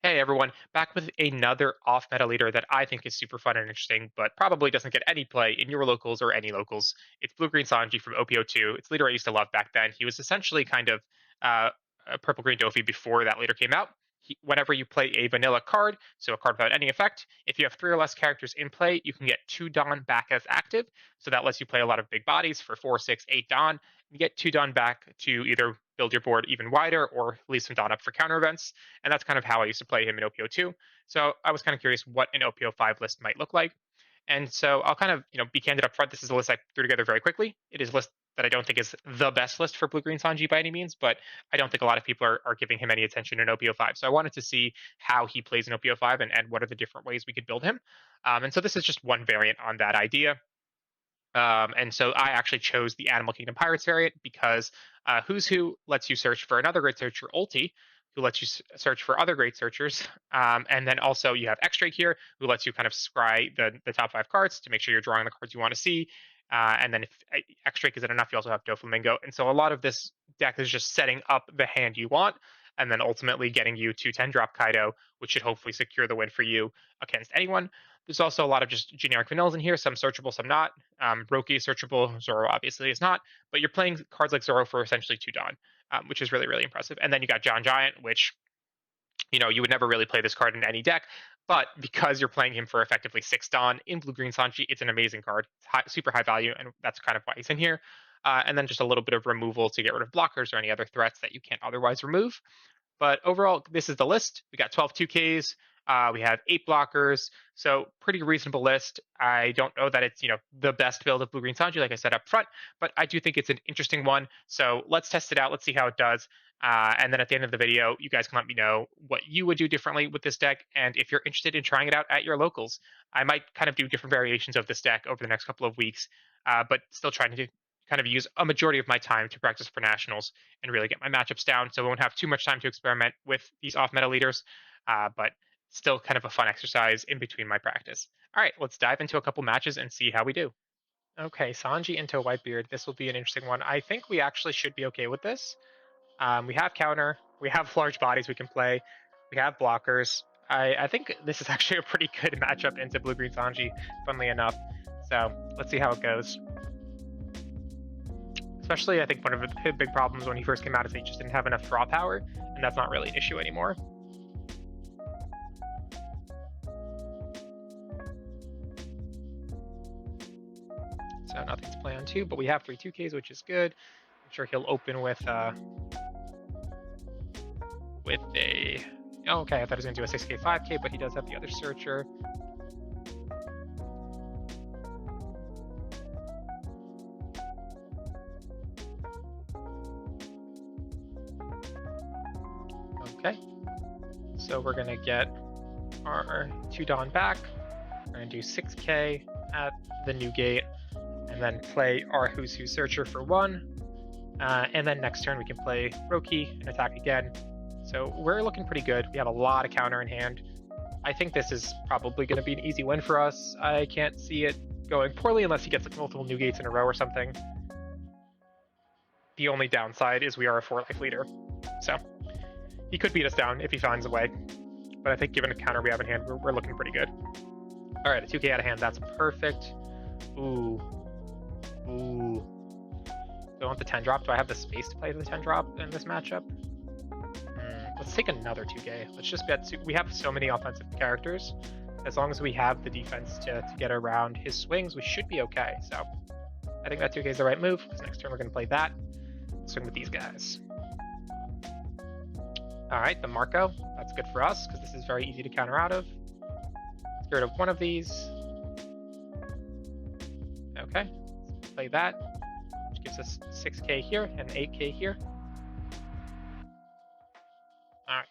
Hey everyone, back with another off-meta leader that I think is super fun and interesting, but probably doesn't get any play in your locals or any locals. It's Blue Green Sanji from OP02. It's a leader I used to love back then. He was essentially kind of uh, a purple green Dofi before that leader came out. Whenever you play a vanilla card, so a card without any effect, if you have three or less characters in play, you can get two Dawn back as active. So that lets you play a lot of big bodies for 4, 6, 8 Dawn. You get two Dawn back to either build your board even wider or leave some Dawn up for counter events, and that's kind of how I used to play him in OPO2. So I was kind of curious what an OPO5 list might look like. And so I'll kind of, be candid up front. This is a list I threw together very quickly. It is a list that I don't think is the best list for Blue Green Sanji by any means, but I don't think a lot of people are giving him any attention in OPO5. So I wanted to see how he plays in OPO5 and what are the different ways we could build him. And so this is just one variant on that idea. And so I actually chose the Animal Kingdom Pirates variant because Who's Who lets you search for another great searcher, Ulti, who lets you search for other great searchers. And then also you have X-Drake here, who lets you kind of scry the top 5 cards to make sure you're drawing the cards you want to see. And then if X-Drake isn't enough, you also have Doflamingo. And so a lot of this deck is just setting up the hand you want, and then ultimately getting you to 10-drop Kaido, which should hopefully secure the win for you against anyone. There's also a lot of just generic vanillas in here, some searchable, some not. Roki is searchable, Zoro obviously is not, but you're playing cards like Zoro for essentially 2 Dawn, which is really, really impressive. And then you got John Giant, which, you would never really play this card in any deck, but because you're playing him for effectively 6 Dawn in Blue Green Sanji, it's an amazing card. It's super high value, and that's kind of why he's in here. And then just a little bit of removal to get rid of blockers or any other threats that you can't otherwise remove. But overall, this is the list. We got 12 2Ks. We have 8 blockers, so pretty reasonable list. I don't know that it's the best build of Blue Green Sanji, like I said up front, but I do think it's an interesting one. So let's test it out. Let's see how it does. And then at the end of the video, you guys can let me know what you would do differently with this deck, and if you're interested in trying it out at your locals. I might kind of do different variations of this deck over the next couple of weeks, but still trying to kind of use a majority of my time to practice for nationals and really get my matchups down. So I won't have too much time to experiment with these off meta leaders, but still kind of a fun exercise in between my practice. All right, let's dive into a couple matches and see how we do. Okay, Sanji into Whitebeard. This will be an interesting one. I think we actually should be okay with this. We have counter, we have large bodies we can play, we have blockers. I think this is actually a pretty good matchup into Blue Green Sanji, funnily enough. So let's see how it goes. Especially, I think one of the big problems when he first came out is he just didn't have enough draw power, and that's not really an issue anymore. So nothing's planned too, but we have 3 2Ks, which is good. I'm sure he'll open with a. Oh, okay, I thought he was going to do a 6K, 5K, but he does have the other searcher. Okay, so we're going to get our 2 Dawn back. We're going to do 6K at the new gate, and then play our Who's Who Searcher for 1. And then next turn we can play Roki and attack again. So we're looking pretty good. We have a lot of counter in hand. I think this is probably going to be an easy win for us. I can't see it going poorly unless he gets like multiple new gates in a row or something. The only downside is we are a 4-life leader. So he could beat us down if he finds a way. But I think given the counter we have in hand, we're looking pretty good. All right, a 2K out of hand. That's perfect. Ooh. Ooh. Do I want the 10 drop? Do I have the space to play the 10 drop in this matchup? Let's take another 2K. Let's just bet. We have so many offensive characters. As long as we have the defense to get around his swings, we should be okay. So I think that 2K is the right move, because next turn we're going to play that. Swing with these guys. All right, the Marco. That's good for us, because this is very easy to counter out of. Let's get rid of one of these. Okay, let's play that. Which gives us 6K here and 8K here. All right,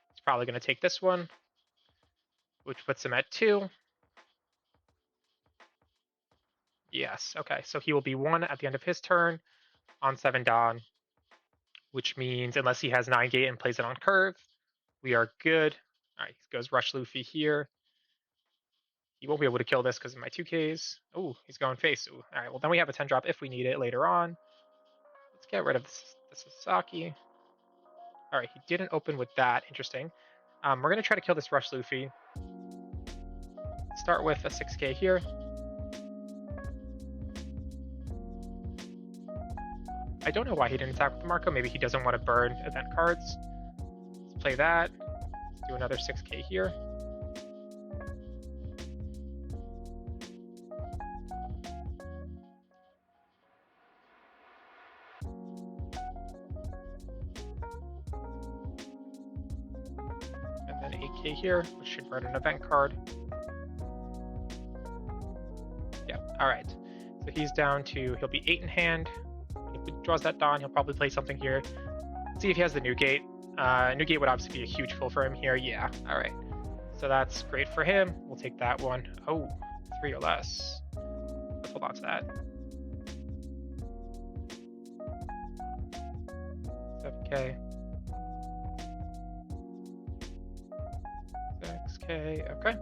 it's probably going to take this one, which puts him at 2. Yes, okay, so he will be 1 at the end of his turn on 7 Dawn, which means unless he has 9 gate and plays it on curve, we are good. All right, he goes Rush Luffy here. He won't be able to kill this because of my 2Ks. Oh, he's going face. Ooh. All right, well, then we have a 10 drop if we need it later on. Let's get rid of this Sasaki. All right, he didn't open with that. Interesting. We're going to try to kill this Rush Luffy. Start with a 6k here. I don't know why he didn't attack with the Marco. Maybe he doesn't want to burn event cards. Let's play that. Let's do another 6k here. And then 8k here, which should burn an event card. Yeah, alright. So he's down to, he'll be 8 in hand. If he draws that Dawn, he'll probably play something here. See if he has the Newgate. Newgate would obviously be a huge pull for him here. Yeah, all right. So that's great for him. We'll take that one. Oh, 3 or less. Let's hold on to that. 7k. 6k, okay.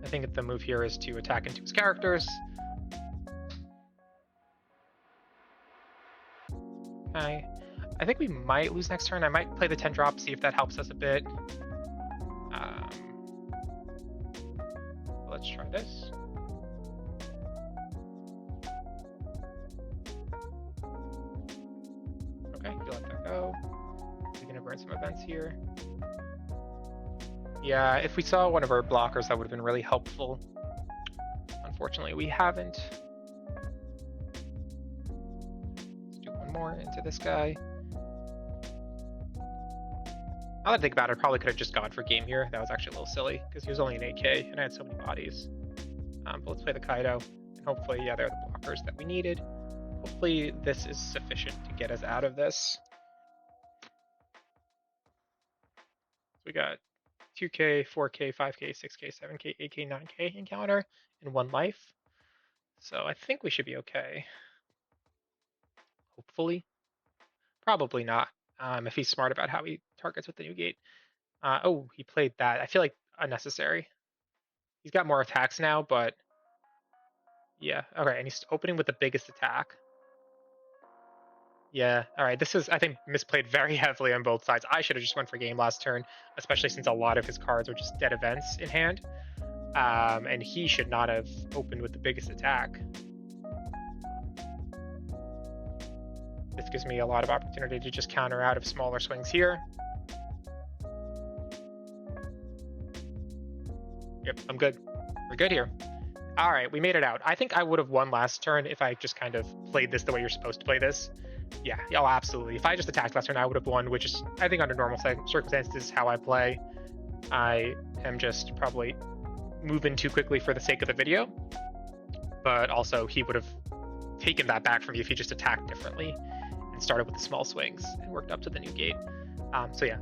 I think the move here is to attack into his characters. Okay. I think we might lose next turn. I might play the 10 drop, see if that helps us a bit. Let's try this. Okay, you let that go. We're gonna burn some events here. Yeah, if we saw one of our blockers, that would have been really helpful. Unfortunately, we haven't. Let's do one more into this guy. Now that I think about it, I probably could have just gone for game here. That was actually a little silly because he was only an 8k and I had so many bodies. But let's play the Kaido. And hopefully, yeah, they're the blockers that we needed. Hopefully this is sufficient to get us out of this. So we got 2k, 4k, 5k, 6k, 7k, 8k, 9k encounter in 1 life. So I think we should be okay. Hopefully. Probably not. If he's smart about how he targets with the Newgate. Oh, he played that. I feel like unnecessary. He's got more attacks now, but yeah. Okay, and he's opening with the biggest attack. Yeah, all right. This is, I think, misplayed very heavily on both sides. I should have just went for game last turn, especially since a lot of his cards are just dead events in hand. And he should not have opened with the biggest attack. This gives me a lot of opportunity to just counter out of smaller swings here. Yep, I'm good. We're good here. All right, we made it out. I think I would have won last turn if I just kind of played this the way you're supposed to play this. Yeah, oh, absolutely. If I just attacked last turn, I would have won, which is, I think, under normal circumstances, how I play. I am just probably moving too quickly for the sake of the video. But also, he would have taken that back from me if he just attacked differently and started with the small swings and worked up to the Newgate. So yeah,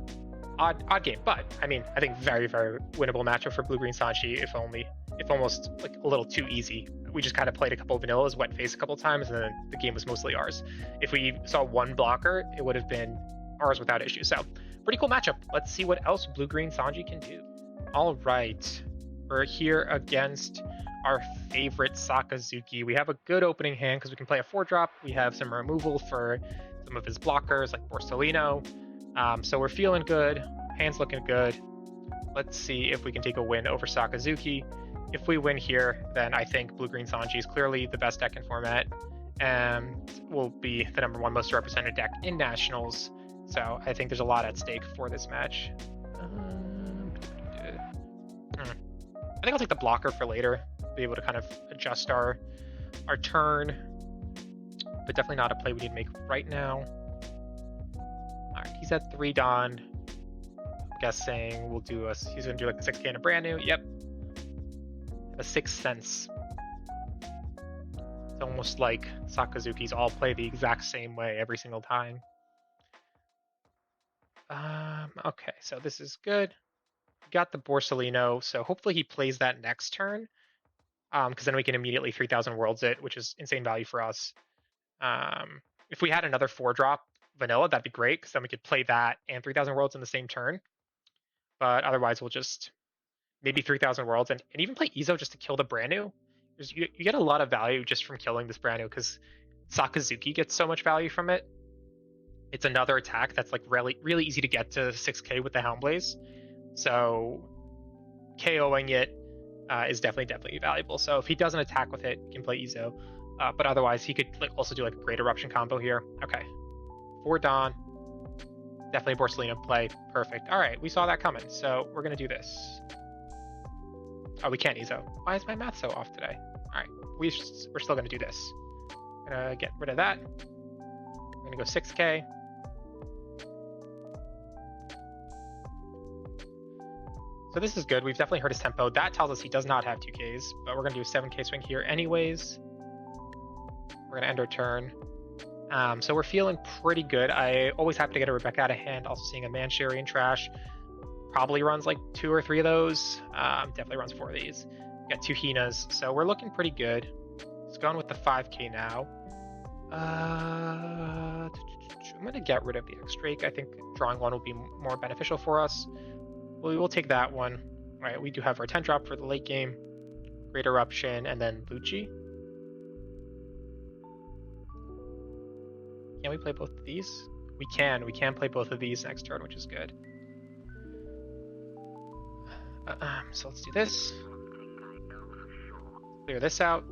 odd game. But, I mean, I think very, very winnable matchup for Blue-Green Sanji, if almost like a little too easy. We just kind of played a couple of vanillas, wet face a couple of times, and then the game was mostly ours. If we saw one blocker, it would have been ours without issue. So pretty cool matchup. Let's see what else Blue-Green Sanji can do. All right, we're here against our favorite Sakazuki. We have a good opening hand because we can play a 4-drop. We have some removal for some of his blockers like Borsellino. So we're feeling good. Hand's looking good. Let's see if we can take a win over Sakazuki. If we win here, then I think Blue-Green Sanji is clearly the best deck in format and will be the #1 most represented deck in Nationals. So I think there's a lot at stake for this match. I think I'll take the blocker for later. Be able to kind of adjust our turn, but definitely not a play we need to make right now. All right, he's at 3 Dawn. I'm guessing we'll do he's gonna do like the 6k and a brand new. Yep. A 6th Sense. It's almost like Sakazuki's all play the exact same way every single time. Okay, so this is good. We got the Borsellino, so hopefully he plays that next turn. Because then we can immediately 3,000 Worlds it, which is insane value for us. If we had another 4-drop vanilla, that'd be great, because then we could play that and 3,000 Worlds in the same turn. But otherwise, we'll just maybe 3,000 Worlds and even play Izo just to kill the brand new. You get a lot of value just from killing this brand new because Sakazuki gets so much value from it. It's another attack that's like really easy to get to 6k with the Houndblaze. So KOing it is definitely valuable. So if he doesn't attack with it, he can play Izo. But otherwise, he could like also do like a Great Eruption combo here. Okay, for Dawn, definitely a Borsalino play. Perfect. All right, we saw that coming. So we're gonna do this. Oh, we can't Izo. Why is my math so off today? All right, we're still gonna do this. Gonna get rid of that. We're gonna go 6k. So this is good. We've definitely heard his tempo. That tells us he does not have 2Ks, but we're going to do a 7K swing here anyways. We're going to end our turn. So we're feeling pretty good. I always happy to get a Rebecca out of hand. Also seeing a Manchurian Trash. Probably runs like 2 or 3 of those. Definitely runs 4 of these. Got 2 Hinas. So we're looking pretty good. It's going with the 5K now. I'm going to get rid of the X-Drake. I think drawing 1 will be more beneficial for us. We will take that one. All right, we do have our 10 drop for the late game. Great Eruption, and then Lucci. Can we play both of these? We can. We can play both of these next turn, which is good. So let's do this. Clear this out.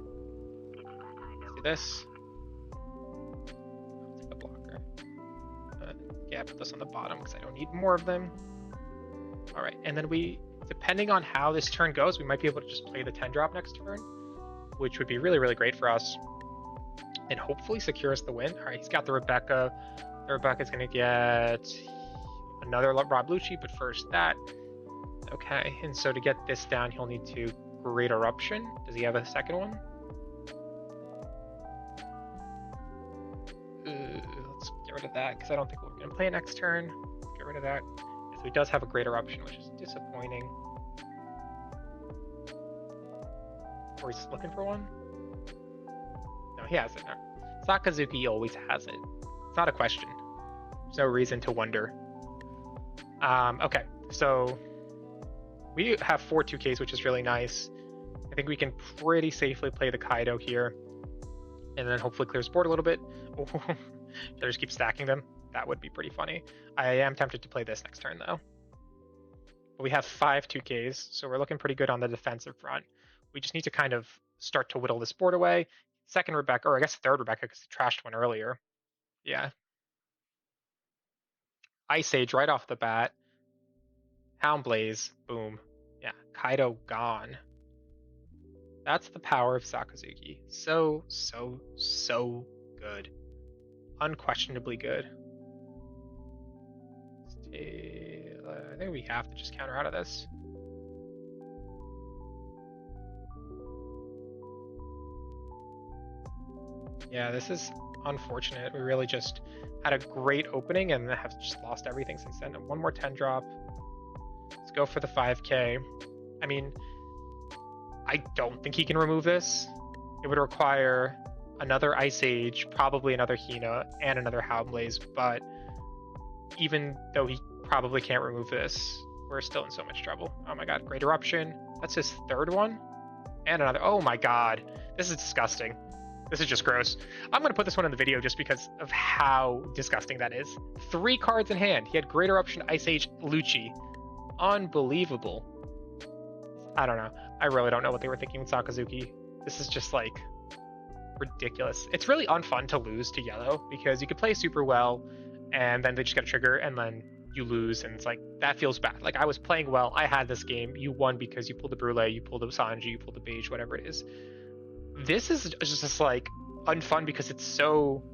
Let's do this. Take a blocker. Yeah, put this on the bottom because I don't need more of them. All right, and then depending on how this turn goes, we might be able to just play the 10 drop next turn, which would be really great for us, and hopefully secure us the win. All right, he's got the Rebecca. The Rebecca's gonna get another Rob Lucci, but first that. Okay, and so to get this down, he'll need to Great Eruption. Does he have a second one? Let's get rid of that because I don't think we're gonna play it next turn. Get rid of that. So he does have a Great Eruption, which is disappointing. Or he's looking for one? No, he has it. No. Sakazuki always has it. It's not a question. There's no reason to wonder. Okay, so we have 4 2Ks, which is really nice. I think we can pretty safely play the Kaido here. And then hopefully clears board a little bit. Oh, should I just keep stacking them? That would be pretty funny. I am tempted to play this next turn, though. But we have 5 2Ks, so we're looking pretty good on the defensive front. We just need to kind of start to whittle this board away. Second Rebecca, or I guess third Rebecca, because he trashed one earlier. Yeah. Ice Age right off the bat. Houndblaze, boom. Yeah, Kaido gone. That's the power of Sakazuki. So good. Unquestionably good. I think we have to just counter out of this. Yeah, this is unfortunate. We really just had a great opening and have just lost everything since then. One more 10 drop. Let's go for the 5K. I mean, I don't think he can remove this. It would require another Ice Age, probably another Hina, and another Houndblaze, but even though he probably can't remove this, we're still in so much trouble. Oh my god, Great Eruption. That's his third one? And another. Oh my god. This is disgusting. This is just gross. I'm going to put this one in the video just because of how disgusting that is. 3 cards in hand. He had Great Eruption, Ice Age, Lucci. Unbelievable. I don't know. I really don't know what they were thinking with Sakazuki. This is just like ridiculous. It's really unfun to lose to yellow because you could play super well and then they just get a trigger and then you lose, and it's like that feels bad. Like I was playing well, I had this game, you won because you pulled the Brule, you pulled the Sanji, you pulled the Beige, whatever it is. This is just like unfun because it's so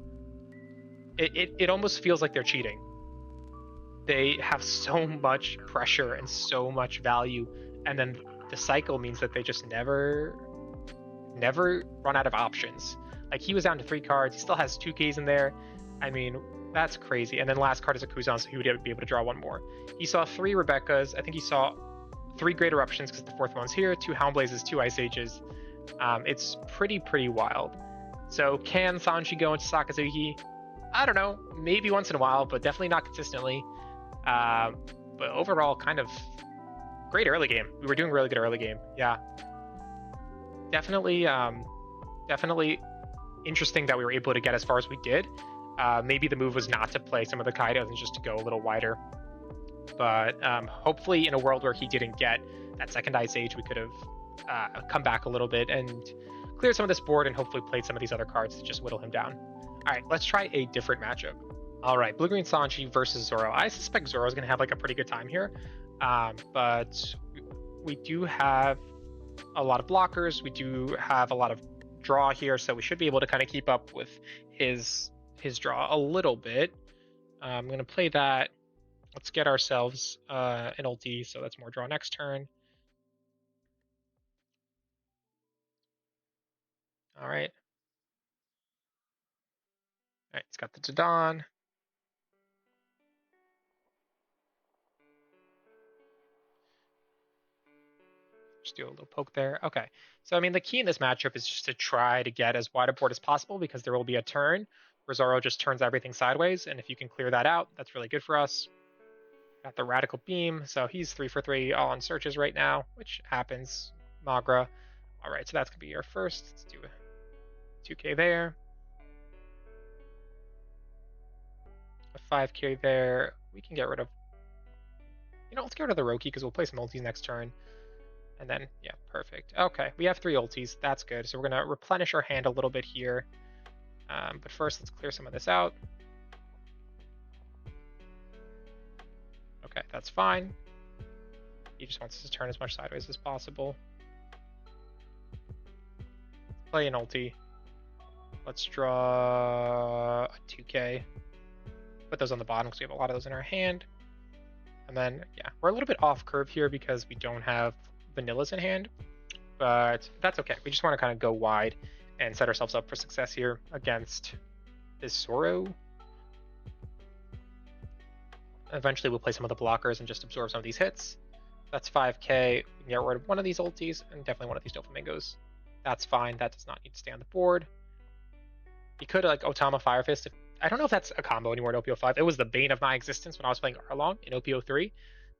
it almost feels like they're cheating. They have so much pressure and so much value, and then the cycle means that they just never run out of options. Like he was down to 3 cards, he still has 2 keys in there. I mean, that's crazy. And then last card is a Kuzan, so he would be able to draw 1 more. He saw 3 Rebeccas. I think he saw 3 Great Eruptions because the 4th one's here, 2 Houndblazes, 2 Ice Ages. It's pretty wild. So can Sanji go into Sakazuki? I don't know. Maybe once in a while, but definitely not consistently. But overall, kind of great early game. We were doing really good early game. Yeah. Definitely interesting that we were able to get as far as we did. Maybe the move was not to play some of the Kaidos and just to go a little wider. But hopefully, in a world where he didn't get that second Ice Age, we could have come back a little bit and cleared some of this board and hopefully played some of these other cards to just whittle him down. All right, let's try a different matchup. All right, blue-green Sanji versus Zoro. I suspect Zoro's going to have like a pretty good time here, but we do have a lot of blockers. We do have a lot of draw here, so we should be able to kind of keep up with his draw a little bit. I'm going to play that. Let's get ourselves an ulti, so that's more draw next turn. All right. All right, it's got the Tadon. Just do a little poke there. Okay. So, I mean, the key in this matchup is just to try to get as wide a board as possible because there will be a turn where Zoro just turns everything sideways. And if you can clear that out, that's really good for us. Got the Radical Beam. So he's 3 for 3 all on searches right now, which happens. Magra. All right. So that's going to be our first. Let's do a 2k there. A 5k there. We can get rid of. Let's get rid of the Roki because we'll play some ultis next turn. And then, yeah, perfect. Okay, we have 3 ultis. That's good. So we're going to replenish our hand a little bit here. But first, let's clear some of this out. Okay, that's fine. He just wants us to turn as much sideways as possible. Play an ulti. Let's draw a 2k. Put those on the bottom because we have a lot of those in our hand. And then, yeah, we're a little bit off curve here because we don't have vanillas in hand, but that's okay. We just want to kind of go wide and set ourselves up for success here against this Zoro. Eventually we'll play some of the blockers and just absorb some of these hits. That's 5k. We can get rid of one of these ultis and definitely one of these Doflamingos. That's fine. That does not need to stay on the board. He could like Otama Fire Fist. I don't know if that's a combo anymore in OP05. It was the bane of my existence when I was playing Arlong in OP03.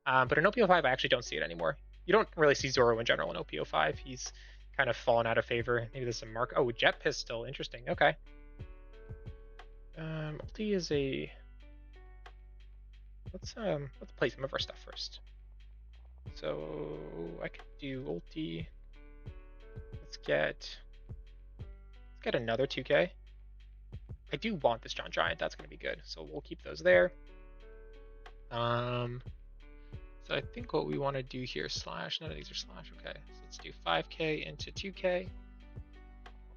But in OP05, I actually don't see it anymore. You don't really see Zoro in general in OP05. He's kind of fallen out of favor. Maybe there's some mark. Oh, Jet Pistol. Interesting. Okay. Ulti is a. Let's play some of our stuff first. So I could do ulti. Let's get another 2k. I do want this John Giant. That's going to be good. So we'll keep those there. So I think what we want to do here, slash, none of these are slash. Okay, so let's do 5k into 2k.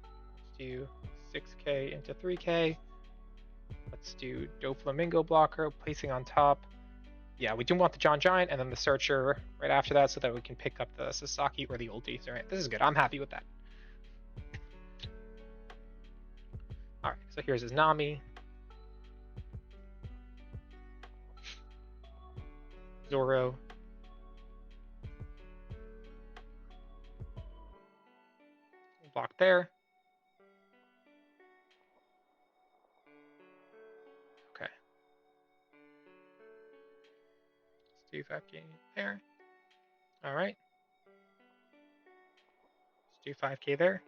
Let's do 6k into 3k. Let's do Doflamingo blocker, placing on top. Yeah, we do want the John Giant and then the Searcher right after that so that we can pick up the Sasaki or the ulti. All right, this is good. I'm happy with that. All right, so here's his Nami. Zoro. Block there. Okay. Let's do 5k there. All right. Let's do 5k there.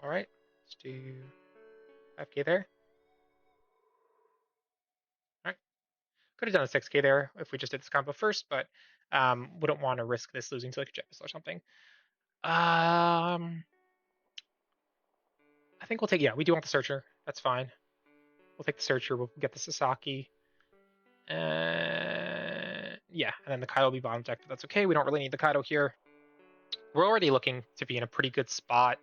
All right. Let's do 5k there. All right. Could have done a 6k there if we just did this combo first, but wouldn't want to risk this losing to like a Jet Pistol or something. I think we'll take, yeah, we do want the Searcher. That's fine. We'll take the Searcher. We'll get the Sasaki. Yeah, and then the Kaido will be bottom deck, but that's okay. We don't really need the Kaido here. We're already looking to be in a pretty good spot.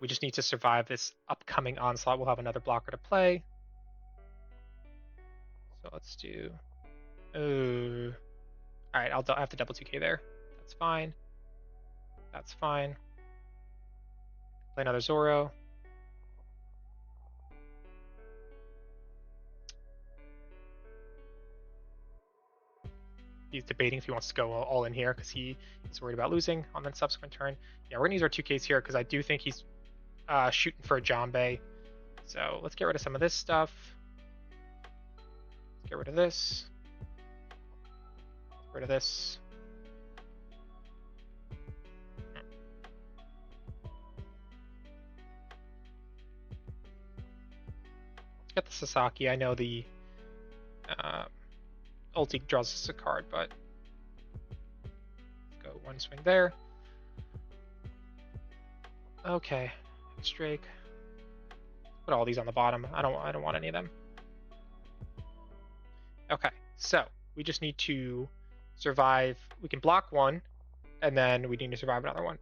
We just need to survive this upcoming onslaught. We'll have another blocker to play. So let's do... all right, I have to double 2k there. That's fine. That's fine. Play another Zoro. He's debating if he wants to go all in here because he's worried about losing on the subsequent turn. Yeah, we're going to use our 2Ks here because I do think he's shooting for a Jambe. So let's get rid of some of this stuff. Let's get rid of this. Get rid of this. Sasaki. I know the ulti draws us a card, but let's go one swing there. Okay, it's Drake. Put all these on the bottom. I don't want any of them. Okay, so we just need to survive. We can block one, and then we need to survive another one.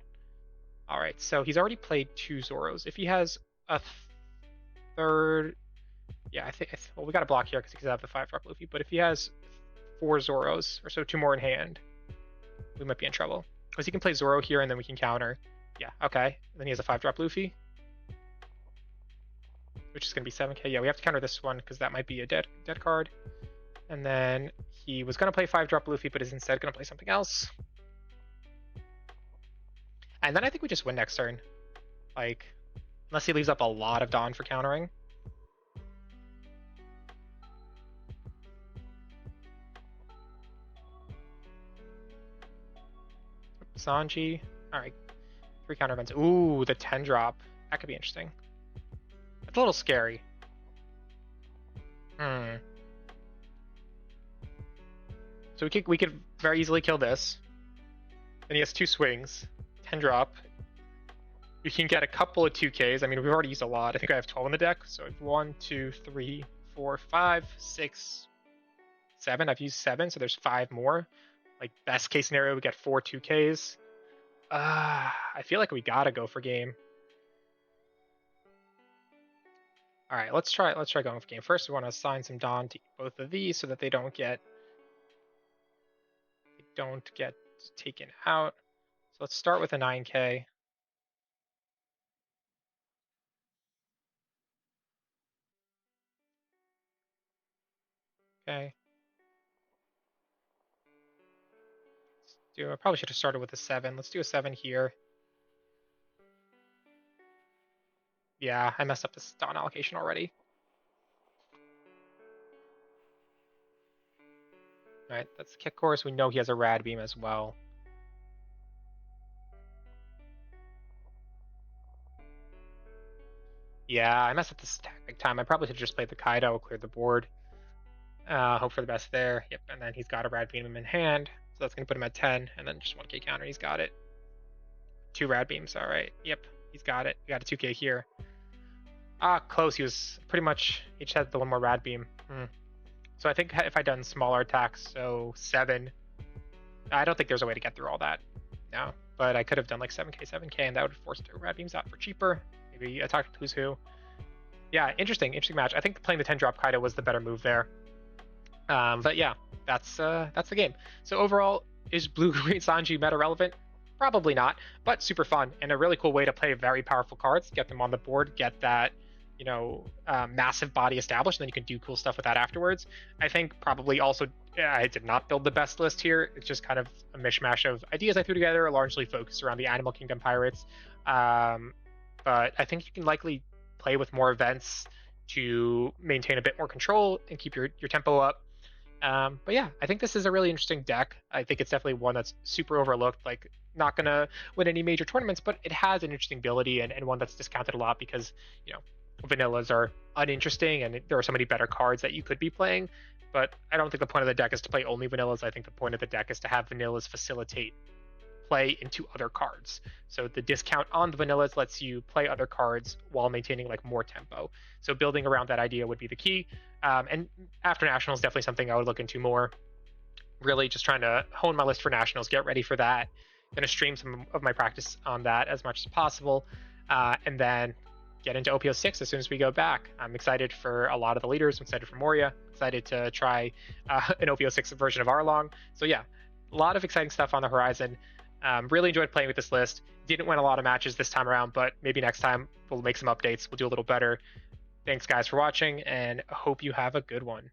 All right, so he's already played 2 Zoros. If he has a third, yeah, I think. Well, we got to block here because he could have the 5-drop Luffy. But if he has 4 Zoros, or so 2 more in hand, we might be in trouble. Because he can play Zoro here, and then we can counter. Yeah, okay. And then he has a 5-drop Luffy, which is going to be 7k. Yeah, we have to counter this one because that might be a dead card. And then he was going to play 5-drop Luffy, but is instead going to play something else. And then I think we just win next turn. Like, unless he leaves up a lot of Dawn for countering. Sanji. Alright. 3 counter events. Ooh, the 10-drop. That could be interesting. It's a little scary. So we could very easily kill this. Then he has 2 swings. 10-drop. We can get a couple of 2Ks. I mean, we've already used a lot. I think I have 12 on the deck. So 1, 2, 3, 4, 5, 6, 7. I've used 7, so there's 5 more. Like, best case scenario, we get 4 2Ks. I feel like we gotta go for game. All right, let's try going for game. First, we want to assign some Dawn to both of these so that they don't get taken out. So let's start with a 9K. Okay. I probably should have started with a 7. Let's do a 7 here. Yeah, I messed up this Dawn allocation already. Alright, that's the kick course. We know he has a rad beam as well. Yeah, I messed up this big time. I probably should have just played the Kaido, cleared the board. Hope for the best there. Yep, and then he's got a rad beam in hand. So that's going to put him at 10, and then just 1k counter. He's got it. 2 rad beams. All right. Yep, he's got it. We got a 2k here. Close. He was pretty much, he just had the 1 more rad beam. So I think if I'd done smaller attacks, so 7, I don't think there's a way to get through all that. No, but I could have done like 7k, and that would have forced 2 rad beams out for cheaper. Maybe attack who's who. Yeah, interesting match. I think playing the 10-drop Kaido was the better move there. But yeah, that's the game. So overall, is blue-green Sanji meta relevant? Probably not, but super fun and a really cool way to play very powerful cards, get them on the board, get that, massive body established, and then you can do cool stuff with that afterwards. I think probably also, I did not build the best list here. It's just kind of a mishmash of ideas I threw together, largely focused around the Animal Kingdom pirates. But I think you can likely play with more events to maintain a bit more control and keep your tempo up. But yeah, I think this is a really interesting deck. I think it's definitely one that's super overlooked, like not going to win any major tournaments, but it has an interesting ability and one that's discounted a lot because, vanillas are uninteresting and there are so many better cards that you could be playing. But I don't think the point of the deck is to play only vanillas. I think the point of the deck is to have vanillas facilitate play into other cards. So the discount on the vanillas lets you play other cards while maintaining like more tempo. So building around that idea would be the key. And after Nationals, definitely something I would look into more. Really just trying to hone my list for Nationals, get ready for that. Going to stream some of my practice on that as much as possible. And then get into OP06 as soon as we go back. I'm excited for a lot of the leaders. I'm excited for Moria. Excited to try an OP06 version of Arlong. So yeah, a lot of exciting stuff on the horizon. Really enjoyed playing with this list. Didn't win a lot of matches this time around, but maybe next time we'll make some updates. We'll do a little better. Thanks, guys, for watching, and hope you have a good one.